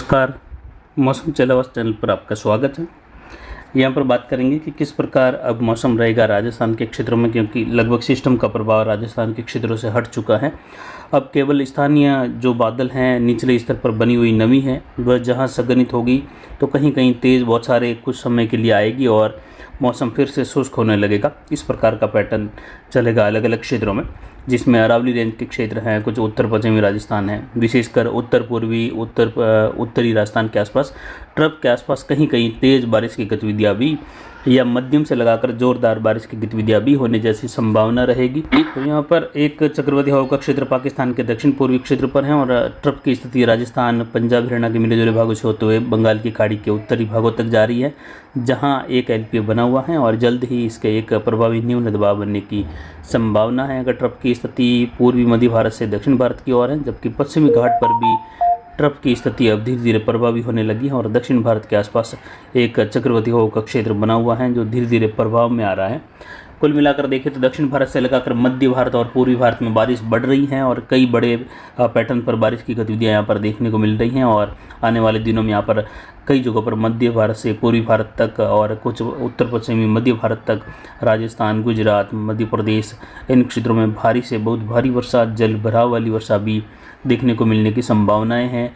नमस्कार। मौसम चलावास चैनल पर आपका स्वागत है। यहाँ पर बात करेंगे कि किस प्रकार अब मौसम रहेगा राजस्थान के क्षेत्रों में, क्योंकि लगभग सिस्टम का प्रभाव राजस्थान के क्षेत्रों से हट चुका है। अब केवल स्थानीय जो बादल हैं, निचले स्तर पर बनी हुई नमी है, वह जहाँ संघनित होगी तो कहीं कहीं तेज़ बौछारें कुछ समय के लिए आएगी और मौसम फिर से शुष्क होने लगेगा। इस प्रकार का पैटर्न चलेगा अलग अलग क्षेत्रों में, जिसमें अरावली रेंज के क्षेत्र हैं, कुछ उत्तर पश्चिमी राजस्थान है, विशेषकर उत्तर पूर्वी उत्तरी राजस्थान के आसपास, ट्रप के आसपास कहीं कहीं तेज़ बारिश की गतिविधियाँ भी या मध्यम से लगाकर जोरदार बारिश की गतिविधियाँ भी होने जैसी संभावना रहेगी। तो यहाँ पर एक चक्रवाती हवा का क्षेत्र पाकिस्तान के दक्षिण पूर्वी क्षेत्र पर है और ट्रप की स्थिति राजस्थान, पंजाब, हरियाणा के मिले जुले भागों से होते हुए बंगाल की खाड़ी के उत्तरी भागों तक जारी है, जहाँ एक एलपीए बना हुआ है और जल्द ही इसके एक प्रभावी न्यून दबाव बनने की संभावना है। अगर ट्रप की स्थिति पूर्वी मध्य भारत से दक्षिण भारत की ओर है, जबकि पश्चिमी घाट पर भी ट्रप की स्थिति अब धीरे धीरे प्रभावी होने लगी है और दक्षिण भारत के आसपास एक चक्रवाती हवा का क्षेत्र बना हुआ है जो धीरे धीरे प्रभाव में आ रहा है। कुल मिलाकर देखें तो दक्षिण भारत से लगाकर मध्य भारत और पूर्वी भारत में बारिश बढ़ रही है और कई बड़े पैटर्न पर बारिश की गतिविधियां यहाँ पर देखने को मिल रही हैं और आने वाले दिनों में यहाँ पर कई जगहों पर मध्य भारत से पूर्वी भारत तक और कुछ उत्तर पश्चिमी मध्य भारत तक, राजस्थान, गुजरात, मध्य प्रदेश, इन क्षेत्रों में भारी से बहुत भारी वर्षा, जल भराव वाली वर्षा भी देखने को मिलने की संभावनाएं हैं।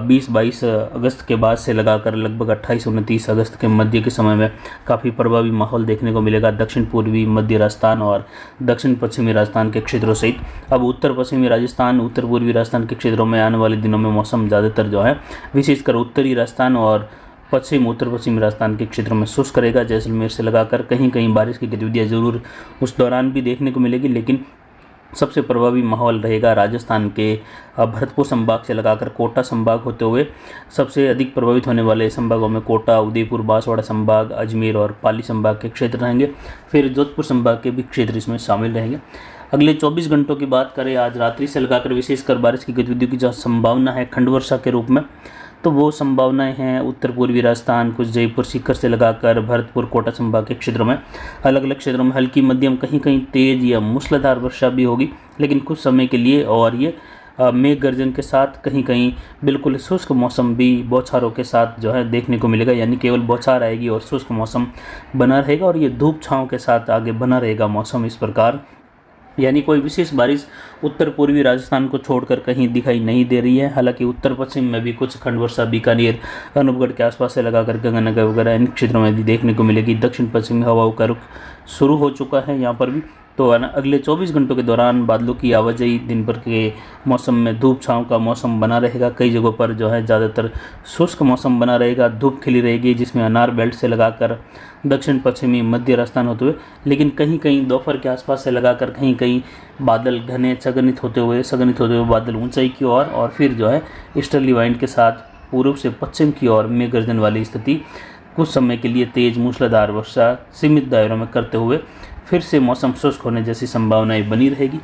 20-22 अगस्त के बाद से लगाकर लगभग 28-29 अगस्त के मध्य के समय में काफ़ी प्रभावी माहौल देखने को मिलेगा दक्षिण पूर्वी मध्य राजस्थान और दक्षिण पश्चिमी राजस्थान के क्षेत्रों सहित। अब उत्तर पश्चिमी राजस्थान, उत्तर पूर्वी राजस्थान के क्षेत्रों में आने वाले दिनों में मौसम ज़्यादातर जो है विशेषकर उत्तरी राजस्थान और उत्तर पश्चिमी राजस्थान के क्षेत्रों में शुष्क रहेगा। जैसलमेर से लगाकर कहीं कहीं बारिश की गतिविधियाँ जरूर उस दौरान भी देखने को मिलेगी, लेकिन सबसे प्रभावी माहौल रहेगा राजस्थान के भरतपुर संभाग से लगाकर कोटा संभाग होते हुए। सबसे अधिक प्रभावित होने वाले संभागों में कोटा, उदयपुर, बांसवाड़ा संभाग, अजमेर और पाली संभाग के क्षेत्र रहेंगे। फिर जोधपुर संभाग के भी क्षेत्र इसमें शामिल रहेंगे। अगले 24 घंटों की बात करें, आज रात्रि से लगाकर विशेषकर बारिश की गतिविधियों की जो संभावना है खंड वर्षा के रूप में, तो वो संभावनाएं हैं उत्तर पूर्वी राजस्थान, कुछ जयपुर, सीकर से लगाकर भरतपुर, कोटा संभाग के क्षेत्रों में, अलग अलग क्षेत्रों में हल्की मध्यम कहीं कहीं तेज या मूसलाधार वर्षा भी होगी, लेकिन कुछ समय के लिए, और ये मेघ गर्जन के साथ कहीं कहीं बिल्कुल शुष्क मौसम भी बौछारों के साथ जो है देखने को मिलेगा। यानी केवल बौछार आएगी और शुष्क मौसम बना रहेगा और ये धूप छाँव के साथ आगे बना रहेगा मौसम इस प्रकार। यानी कोई विशेष बारिश उत्तर पूर्वी राजस्थान को छोड़कर कहीं दिखाई नहीं दे रही है। हालांकि उत्तर पश्चिम में भी कुछ खंड वर्षा बीकानेर, अनूपगढ़ के आसपास से लगाकर गंगानगर वगैरह इन क्षेत्रों में भी देखने को मिलेगी। दक्षिण पश्चिमी हवाओं का रुख शुरू हो चुका है यहाँ पर भी। तो अगले 24 घंटों के दौरान बादलों की आवाजाही, दिन भर के मौसम में धूप छाँव का मौसम बना रहेगा। कई जगहों पर जो है ज़्यादातर शुष्क मौसम बना रहेगा, धूप खिली रहेगी, जिसमें अनार बेल्ट से लगाकर दक्षिण पश्चिमी मध्य राजस्थान होते हुए, लेकिन कहीं कहीं दोपहर के आसपास से लगाकर कहीं कहीं बादल घने सघनित होते हुए बादल ऊंचाई की ओर और फिर जो है ईस्टर्ली वाइंड के साथ पूर्व से पश्चिम की ओर मेघ गर्जन वाली स्थिति कुछ समय के लिए तेज मूसलाधार वर्षा सीमित दायरों में करते हुए फिर से मौसम शुष्क होने जैसी संभावनाएं बनी रहेगी।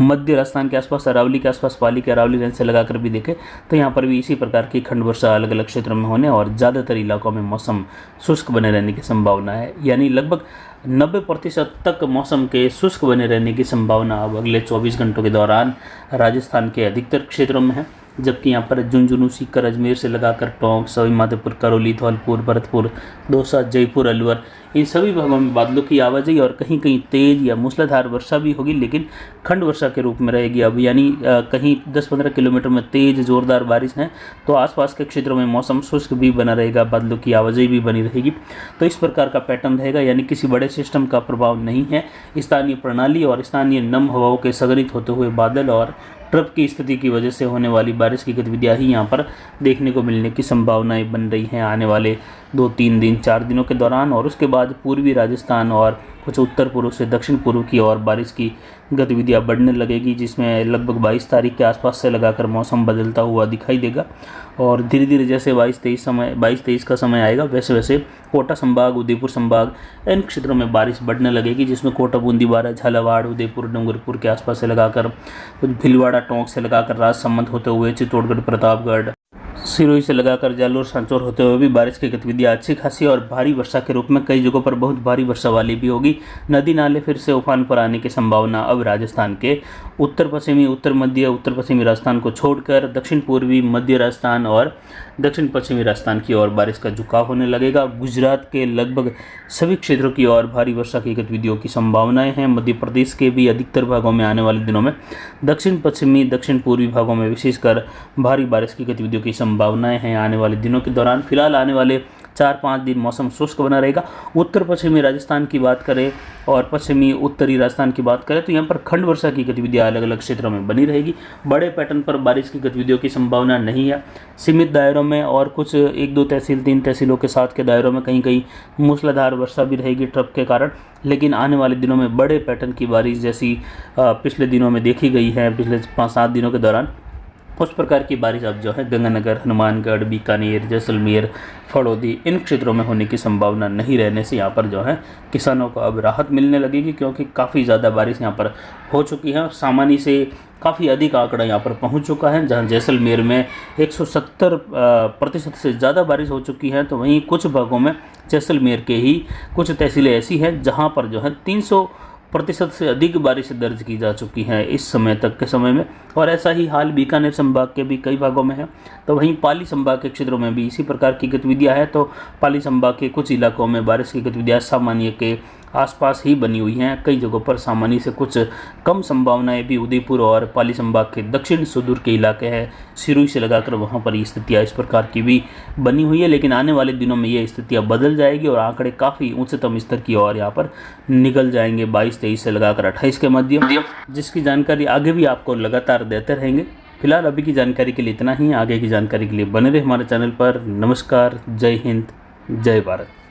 मध्य राजस्थान के आसपास, अरावली के आसपास, पाली के अरावली रेंज से लगाकर भी देखें तो यहाँ पर भी इसी प्रकार की खंड वर्षा अलग अलग क्षेत्रों में होने और ज़्यादातर इलाकों में मौसम शुष्क बने रहने की संभावना है। यानी लगभग 90% तक मौसम के शुष्क बने रहने की संभावना अब अगले 24 घंटों के दौरान राजस्थान के अधिकतर क्षेत्रों में है। जबकि यहाँ पर झुंझुनू, सीकर, अजमेर से लगाकर टोंक, सवाईमाधोपुर, करौली, धौलपुर, भरतपुर, दौसा, जयपुर, अलवर, इन सभी भागों में बादलों की आवाजाही और कहीं कहीं तेज या मूसलाधार वर्षा भी होगी, लेकिन खंड वर्षा के रूप में रहेगी अब। यानी कहीं 10-15 किलोमीटर में तेज जोरदार बारिश है तो आसपास के क्षेत्रों में मौसम शुष्क भी बना रहेगा, बादलों की आवाजाही भी बनी रहेगी। तो इस प्रकार का पैटर्न रहेगा। यानी किसी बड़े सिस्टम का प्रभाव नहीं है। स्थानीय प्रणाली और स्थानीय नम हवाओं के संघनित होते हुए बादल और ट्रप की स्थिति की वजह से होने वाली बारिश की गतिविधियाँ ही यहाँ पर देखने को मिलने की संभावनाएं बन रही हैं आने वाले 2-3 दिन, 4 दिनों के दौरान। और उसके बाद पूर्वी राजस्थान और कुछ उत्तर पूर्व से दक्षिण पूर्व की ओर बारिश की गतिविधियाँ बढ़ने लगेगी, जिसमें लगभग 22 तारीख के आसपास से लगाकर मौसम बदलता हुआ दिखाई देगा। और धीरे धीरे जैसे 22-23 का समय आएगा वैसे वैसे कोटा संभाग, उदयपुर संभाग, इन क्षेत्रों में बारिश बढ़ने लगेगी, जिसमें कोटा, बूंदी, बारा, झालावाड़, उदयपुर, डूंगरपुर के आसपास से लगाकर कुछ भीलवाड़ा, टोंक से लगाकर राजसमंद होते हुए चित्तौड़गढ़, प्रतापगढ़, सिरोही से लगाकर जालोर सांचौर होते हुए भी बारिश की गतिविधियां अच्छी खासी और भारी वर्षा के रूप में कई जगहों पर बहुत भारी वर्षा वाली भी होगी। नदी नाले फिर से उफान पर आने की संभावना अब राजस्थान के उत्तर पश्चिमी, उत्तर मध्य, उत्तर पश्चिमी राजस्थान को छोड़कर दक्षिण पूर्वी, मध्य राजस्थान और दक्षिण पश्चिमी राजस्थान की ओर बारिश का झुकाव होने लगेगा। गुजरात के लगभग सभी क्षेत्रों की ओर भारी वर्षा की गतिविधियों की संभावनाएं हैं। मध्य प्रदेश के भी अधिकतर भागों में आने वाले दिनों में दक्षिण पश्चिमी, दक्षिण पूर्वी भागों में विशेषकर भारी बारिश की गतिविधियों की संभावनाएं हैं आने वाले दिनों के दौरान। फिलहाल आने वाले 4-5 दिन मौसम शुष्क बना रहेगा। उत्तर पश्चिमी राजस्थान की बात करें और पश्चिमी उत्तरी राजस्थान की बात करें तो यहाँ पर खंड वर्षा की गतिविधियाँ अलग अलग क्षेत्रों में बनी रहेगी। बड़े पैटर्न पर बारिश की गतिविधियों की संभावना नहीं है। सीमित दायरों में और कुछ 1-2 तहसील, 3 तहसीलों के साथ के दायरों में कहीं कहीं मूसलाधार वर्षा भी रहेगी ट्रफ के कारण। लेकिन आने वाले दिनों में बड़े पैटर्न की बारिश जैसी पिछले दिनों में देखी गई है, पिछले 5-7 दिनों के दौरान, उस प्रकार की बारिश अब जो है गंगानगर, हनुमानगढ़, बीकानेर, जैसलमेर, फड़ौदी इन क्षेत्रों में होने की संभावना नहीं रहने से यहाँ पर जो है किसानों को अब राहत मिलने लगेगी, क्योंकि काफ़ी ज़्यादा बारिश यहाँ पर हो चुकी है और सामान्य से काफ़ी अधिक आंकड़ा यहाँ पर पहुँच चुका है। जहाँ जैसलमेर में 170% से ज़्यादा बारिश हो चुकी है, तो वहीं कुछ भागों में जैसलमेर के ही कुछ तहसीलें ऐसी हैं जहाँ पर जो है 300% से अधिक बारिश दर्ज की जा चुकी है इस समय तक के समय में। और ऐसा ही हाल बीकानेर संभाग के भी कई भागों में है। तो वहीं पाली संभाग के क्षेत्रों में भी इसी प्रकार की गतिविधियां हैं। तो पाली संभाग के कुछ इलाकों में बारिश की गतिविधियां सामान्य के आसपास ही बनी हुई हैं। कई जगहों पर सामान्य से कुछ कम संभावनाएं भी उदयपुर और पाली संभाग के दक्षिण सुदूर के इलाके हैं, सिरोही से लगाकर वहां पर ये स्थितियाँ इस प्रकार की भी बनी हुई है। लेकिन आने वाले दिनों में ये स्थितियाँ बदल जाएगी और आंकड़े काफ़ी उच्चतम स्तर की ओर यहाँ पर निकल जाएंगे 22-23 से लगाकर 28 के मध्य, जिसकी जानकारी आगे भी आपको लगातार देते रहेंगे। फिलहाल अभी की जानकारी के लिए इतना ही। आगे की जानकारी के लिए बने रहे हमारे चैनल पर। नमस्कार, जय हिंद, जय भारत।